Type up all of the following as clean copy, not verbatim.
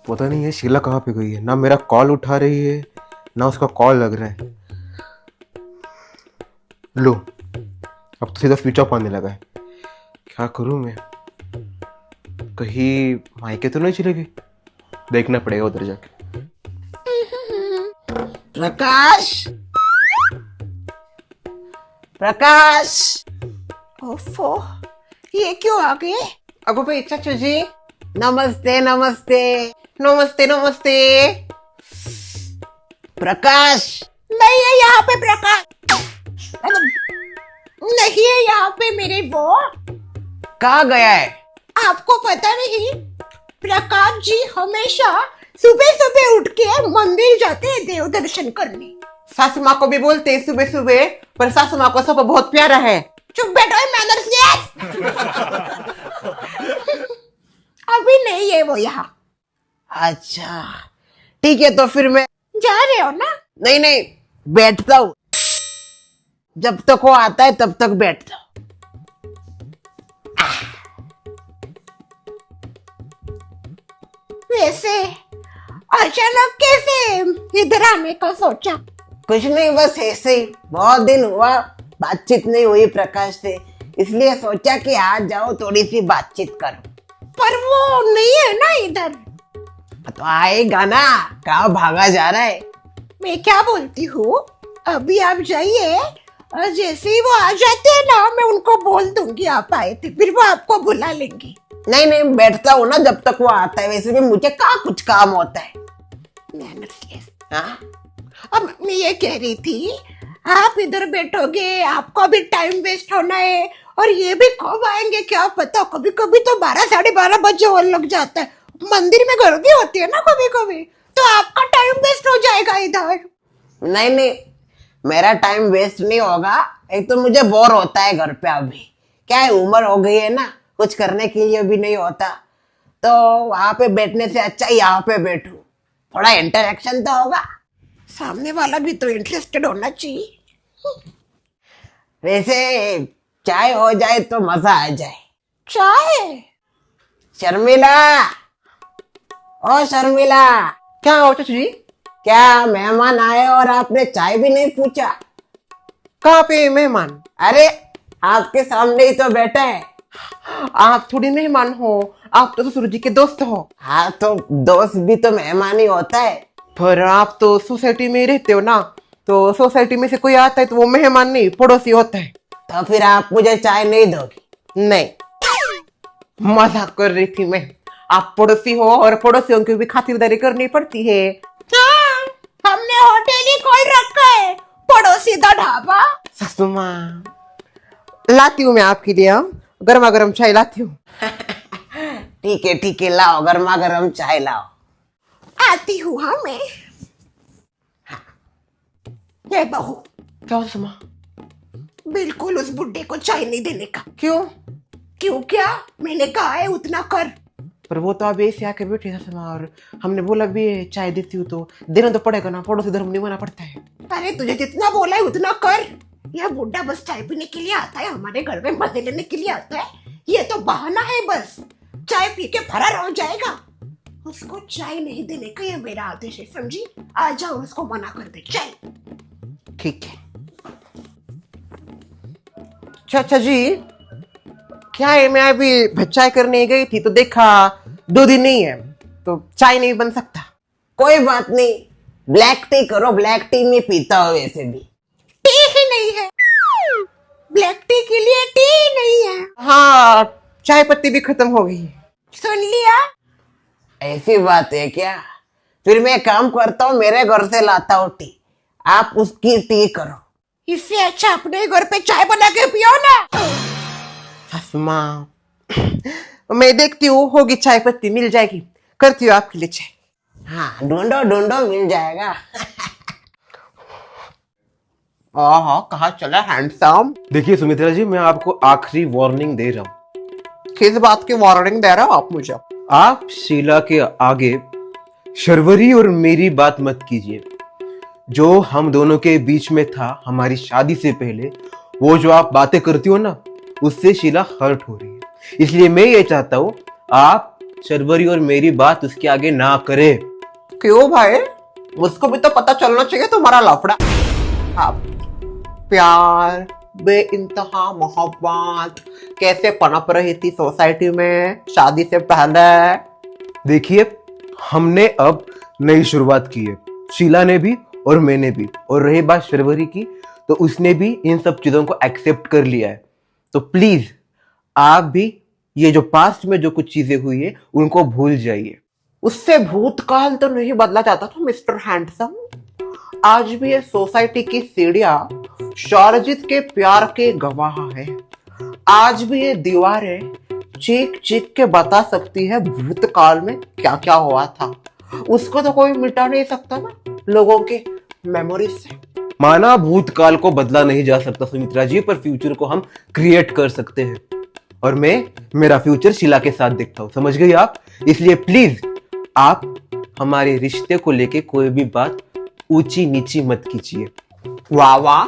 पता नहीं है शीला कहाँ पे गई है, ना मेरा कॉल उठा रही है ना उसका कॉल लग रहा है। लो अब तो सीधा स्विच ऑफ आने लगा है। क्या करूं मैं, कहीं मायके तो नहीं चले गई? देखना पड़ेगा उधर जाके। प्रकाश, प्रकाश। ओफो, ये क्यों आ गए? अगो भाई चाचू जी, नमस्ते नमस्ते नमस्ते नमस्ते। प्रकाश नहीं है यहाँ पे प्रकाश, नहीं है यहाँ पे मेरे वो। कहाँ गया है? आपको पता नहीं, प्रकाश जी हमेशा सुबह सुबह उठ के मंदिर जाते हैं देव दर्शन करने। सासू माँ को भी बोलते हैं सुबह सुबह, पर सासू माँ को सब बहुत प्यारा है। चुप बैठो मैनर्स। अभी नहीं है वो यहाँ। अच्छा ठीक है, तो फिर मैं जा रहे हो ना? नहीं नहीं, बैठता हूँ। जब तक वो आता है तब तक बैठता हूँ। वैसे अचानक कैसे इधर आने का सोचा? कुछ नहीं, बस ऐसे ही, बहुत दिन हुआ बातचीत नहीं हुई प्रकाश से, इसलिए सोचा कि आज जाओ थोड़ी सी बातचीत करो। पर वो नहीं है ना इधर। तो आएगा ना, कहाँ भागा जा रहा है? मैं क्या बोलती हूँ, अभी आप जाइए और जैसे ही वो आ जाते हैं ना, मैं उनको बोल दूंगी आप आए थे, फिर वो आपको बुला लेंगे। नहीं नहीं, बैठता हूँ ना जब तक वो आता है। वैसे भी मुझे कहाँ कुछ काम होता है। हाँ? अब मैं ये कह रही थी, आप इधर बैठोगे, आपको भी टाइम वेस्ट होना है, और ये भी कब आएंगे क्या पता। कभी कभी तो 12 साढ़े 12 बजे और लग जाता है। मंदिर में गर्दी होती है ना कभी कभी, तो आपका टाइम वेस्ट हो जाएगा इधर। नहीं नहीं, मेरा टाइम वेस्ट नहीं होगा। एक तो मुझे बोर होता है घर पे, अभी क्या है, उम्र हो गई है ना, कुछ करने के लिए भी नहीं होता। तो वहां पे बैठने से अच्छा यहाँ पे बैठूं, थोड़ा इंटरेक्शन तो होगा। सामने वाला भी तो इंटरेस्टेड होना चाहिए। वैसे चाय हो जाए तो मजा आ जाए। चाय? शर्मिला, ओ शर्मिला। क्या हो चाचू जी? क्या मेहमान आए और आपने चाय भी नहीं पूछा? कहाँ पे मेहमान? अरे आपके सामने ही तो बैठा है। आप थोड़ी मेहमान हो, आप तो ससुर जी के दोस्त हो। हाँ तो दोस्त भी तो मेहमान ही होता है। पर आप तो सोसाइटी में रहते हो ना, तो सोसाइटी में से कोई आता है तो वो मेहमान नहीं, पड़ोसी होता है। तो फिर आप मुझे चाय नहीं दोगी? नहीं, मजाक कर रही थी मैं। आप पड़ोसी हो और पड़ोसियों की भी खातिरदारी करनी पड़ती है। हाँ, हमने होटल ही खोल रखा है, पड़ोसी दा ढाबा। सासू माँ, लाती हूँ मैं आपके लिए, गर्मा गर्म चाय लाती हूँ। ठीक है, लाओ गर्मा गर्म चाय लाओ। आती हूँ। हाँ मैं। ये बहू, क्या सासू माँ? बिल्कुल उस बुड्ढे को चाय नहीं देने का। क्यों? क्यों क्या? मैंने कहा है उतना कर। पर वो तो अभी ऐसे आके बैठे सासू माँ, और हमने बोला भी चाय देती हूँ तो देना तो पड़ेगा ना, पड़ोसी धर्म निभाना पड़ता है। अरे तुझे जितना बोला है उतना कर। यह बुड्ढा बस चाय पीने के लिए आता है, हमारे घर में मजे लेने के लिए आता है। ये तो बहाना है, बस चाय पी के फरार हो जाएगा। उसको चाय नहीं देने का ये मेरा आदेश है, समझी? आ जाओ, उसको मना कर दे चाय। ठीक है। चाचा जी, क्या है, मैं अभी चाय करने गई थी तो देखा 2 दिन नहीं है, तो चाय नहीं बन सकता। कोई बात नहीं, ब्लैक टी करो, ब्लैक टी में पीता हो वैसे भी। टी ही नहीं है, ब्लैक टी के लिए टी ही नहीं है। हाँ, चाय पत्ती भी खत्म हो गई। सुन लिया? ऐसी बात है क्या? फिर मैं काम करता हूँ, मेरे घर से लाता हूँ टी, आप उसकी टी करो। इससे अच्छा अपने घर पे चाय बना के पियो ना। सासू माँ, मैं देखती हूँ, होगी चाय पत्ती, मिल जाएगी, करती हूँ आपके लिए चाय। हाँ ढूंढो ढूंढो, मिल जाएगा। हाँ, कहाँ चला हैंडसम? देखिए सुमित्रा जी, मैं आपको आखिरी वार्निंग दे रहा हूँ। किस बात की वार्निंग दे रहे हो आप मुझे? आप शीला के आगे शर्वरी और मेरी बात मत कीजिए। जो हम दोनों के बीच में था हमारी शादी से पहले, वो जो आप बातें करती हो ना, उससे शीला हर्ट हो रही है। इसलिए मैं ये चाहता हूँ आप शर्वरी और मेरी बात उसके आगे ना करें। क्यों भाई? मुझको भी तो पता चलना चाहिए तुम्हारा लफड़ा। आप प्यार, बेइंतहा मोहब्बत कैसे पनप रही थी सोसाइटी में शादी से पहले। देखिए, हमने अब नई शुरुआत की है, शीला ने भी और मैंने भी। और रही बात शर्वरी की, तो उसने भी इन सब चीजों को एक्सेप्ट कर लिया है। तो प्लीज आप भी ये जो पास्ट में जो कुछ चीजें हुई है उनको भूल जाइए। उससे भूतकाल तो नहीं बदला जाता था मिस्टर हैंडसम। आज भी ये सोसाइटी की सीढ़ियां शारजित के प्यार के गवाह है। आज भी ये दीवारें चीख चीख के बता सकती है भूतकाल में क्या क्या हुआ था। उसको तो कोई मिटा नहीं सकता ना लोगों के मेमोरीज से। माना भूतकाल को बदला नहीं जा सकता सुमित्रा जी, पर फ्यूचर को हम क्रिएट कर सकते हैं। और मैं मेरा फ्यूचर शीला के साथ देखता हूं, समझ गई आप? इसलिए प्लीज आप हमारे रिश्ते को लेके कोई भी बात ऊंची नीची मत कीजिए। वाह वाह,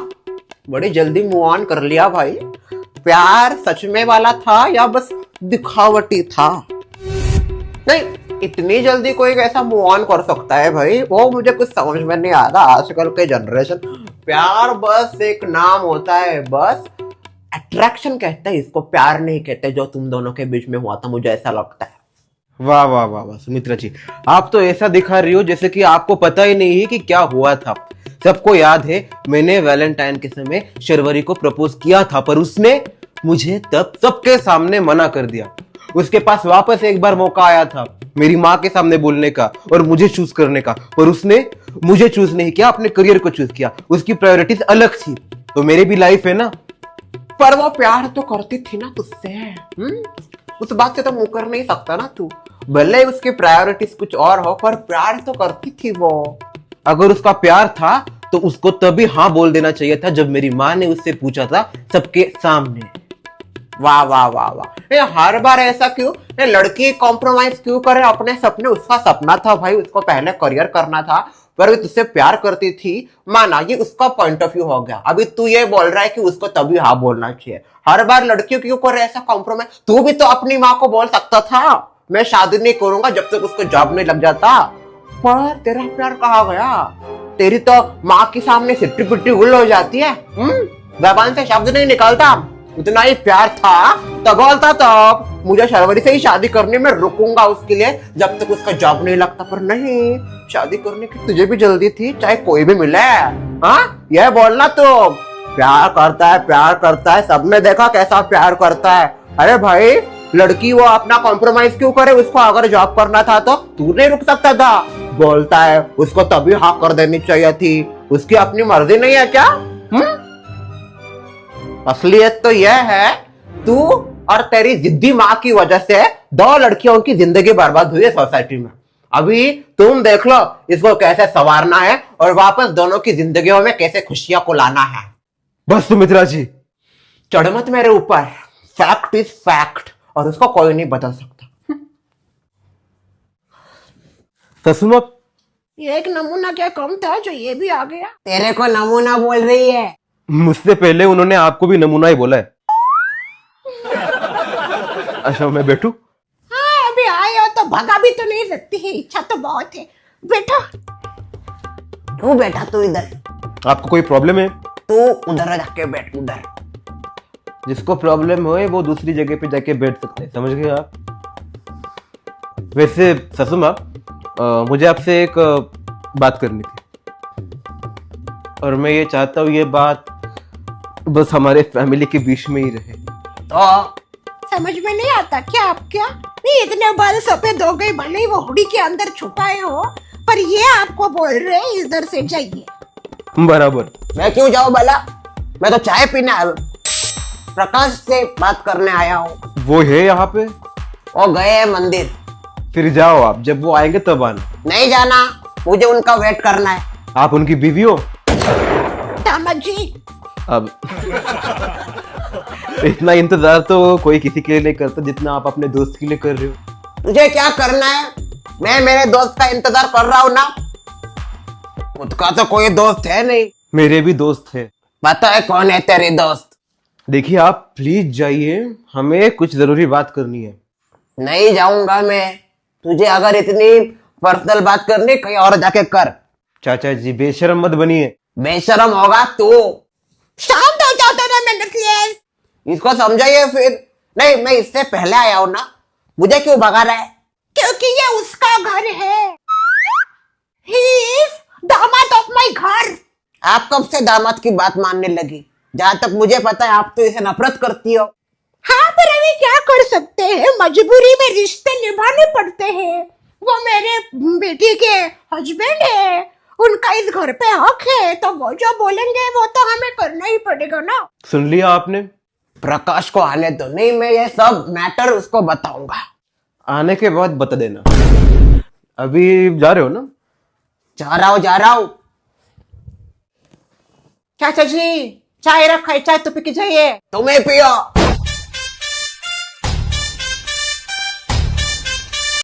बड़ी जल्दी मूव ऑन कर लिया भाई। प्यार सच में वाला था या बस दिखावटी था? नहीं, इतनी जल्दी कोई कैसा मूव ऑन कर सकता है भाई? वो मुझे कुछ समझ में नहीं आता आजकल के जनरेशन। प्यार बस एक नाम होता है, बस अट्रैक्शन कहते हैं इसको, प्यार नहीं कहते जो तुम दोनों के बीच में हुआ था, मुझे ऐसा लगता है। वाह वाह वाह वाह सुमित्रा जी, आप तो ऐसा दिखा रही हो जैसे कि आपको पता ही नहीं है कि क्या हुआ था। सबको याद है मैंने वैलेंटाइन के समय शर्वरी को प्रपोज किया था, पर उसने मुझे तब सबके सामने मना कर दिया। उसके पास वापस एक बार मौका आया था मेरी माँ के सामने बोलने का और मुझे चूज करने का, पर उसने मुझे चूज नहीं किया, अपने करियर को चूज किया। उसकी प्रायोरिटीज अलग थी। तो मेरी भी लाइफ है ना। पर वो प्यार तो करती थी ना तुझसे। उस बात से तो मुंह कर नहीं सकता ना तू। भले उसकी प्रायोरिटीज कुछ और हो, पर प्यार तो करती थी वो। अगर उसका प्यार था तो उसको तभी हाँ बोल देना चाहिए था जब मेरी माँ ने उससे पूछा था सबके सामने। वाह वाह वाह वाह, ये हर बार ऐसा क्यों? ये लड़की कॉम्प्रोमाइज क्यों करे अपने सपने? उसका सपना था भाई, उसको पहले करियर करना था, पर तुझसे प्यार करती थी, माना, ये उसका पॉइंट ऑफ व्यू हो गया। अभी तू ये बोल रहा है कि उसको तभी हाँ बोलना चाहिए। हर बार लड़कियों क्यों करे ऐसा कॉम्प्रोमाइज? तू भी तो अपनी माँ को बोल सकता था मैं शादी नहीं करूंगा जब तक उसको जॉब नहीं लग जाता। पर तेरा प्यार कहाँ गया? तेरी तो माँ के सामने सिट्टी पिट्टी गुल हो जाती है। जबान से शब्द नहीं निकलता। उतना ही प्यार था तो बोलता तो मुझे शर्वरी से ही शादी करने में रुकूंगा उसके लिए जब तक उसका जॉब नहीं लगता। पर नहीं, शादी करने की तुझे भी जल्दी थी, चाहे कोई भी मिले। हाँ, यह बोलना तो प्यार करता है, सबने देखा कैसा प्यार करता है। अरे भाई, लड़की वो अपना कॉम्प्रोमाइज क्यों करे? उसको अगर जॉब करना था तो तू नहीं रुक सकता था? बोलता है उसको तभी हाँ कर देनी चाहिए थी। उसकी अपनी मर्जी नहीं है क्या? असलियत तो यह है तू और तेरी जिद्दी माँ की वजह से 2 लड़कियों की जिंदगी बर्बाद हुई है सोसाइटी में। अभी तुम देख लो इसको कैसे संवारना है और वापस दोनों की जिंदगियों में कैसे खुशियां को लाना है। बस सुमित्रा जी, चढ़ मत मेरे ऊपर। फैक्ट इज फैक्ट और उसको कोई नहीं बदल सकता। ससुमा, ये एक नमूना क्या कम था जो ये भी आ गया? तेरे को नमूना बोल रही है? मुझसे पहले उन्होंने आपको भी नमूना ही बोला है। अच्छा, मैं बैठू? हाँ, अभी आए हो तो भगा भी तो नहीं सकती है, इच्छा तो बहुत है। बैठो। तू बैठा, तू इधर। आपको कोई प्रॉब्लम है? तू उधर जाके बैठ, उधर। जिसको प्रॉब्लम हो वो दूसरी जगह पे जाके बैठ सकते हैं, समझ गए आप? वैसे ससुमा, मुझे आपसे एक बात करनी थी और मैं ये चाहता हूँ ये बात बस हमारे फैमिली के बीच में ही रहे। तो समझ में नहीं आता क्या आप? क्या नहीं, इतने बाल सफेद हो गए, भले ही वो हुडी के अंदर छुपाए हो, पर ये आपको बोल रहे हैं इधर से जाइए। बराबर। मैं क्यों जाऊं भला? मैं तो चाय पीने आया हूं, प्रकाश से बात करने आया हूँ। वो है यहाँ पे? वो गए हैं मंदिर। फिर जाओ आप, जब वो आएंगे तब आना। नहीं जाना, मुझे उनका वेट करना है। आप उनकी बीवी हो? दामाद जी, अब इतना इंतजार तो कोई किसी के लिए नहीं करता जितना आप अपने दोस्त के लिए कर रहे हो। तुझे क्या करना है? मैं मेरे दोस्त का इंतजार कर रहा हूँ ना। खुद का तो कोई दोस्त है नहीं। मेरे भी दोस्त है। पता है कौन है तेरे दोस्त? देखिए, आप प्लीज जाइए, हमें कुछ जरूरी बात करनी है। नहीं जाऊंगा मैं। तुझे अगर इतनी पर्सनल बात करनी कहीं और जाके कर। चाचा जी बेशरम मत बनिए। बेशरम होगा तू। शांत हो जाओ दोनों मेंढकलेस। इसको समझाइए फिर। नहीं, मैं इससे पहले आया हूं ना, मुझे क्यों भगा रहा है? क्योंकि ये उसका घर है। ही इज दामाद ऑफ माय घर। आप कब से दामाद की बात मानने लगी? जहां तक मुझे पता है आप तो इसे नफरत करती हो। हाँ, पर अभी क्या कर सकते हैं, मजबूरी में रिश्ते निभाने पड़ते हैं। वो मेरे बेटी के हस्बैंड है, उनका इस घर पे हक है, तो वो जो बोलेंगे वो तो हमें करना ही पड़ेगा ना। सुन लिया आपने? प्रकाश को आने दो। नहीं, मैं ये सब मैटर उसको बताऊंगा। आने के बाद बता देना। अभी जा रहे हो ना? जा रहा हूं। चाचा जी चाय रखा है, चाय तो पी के जाइए। तुम्हें पियो।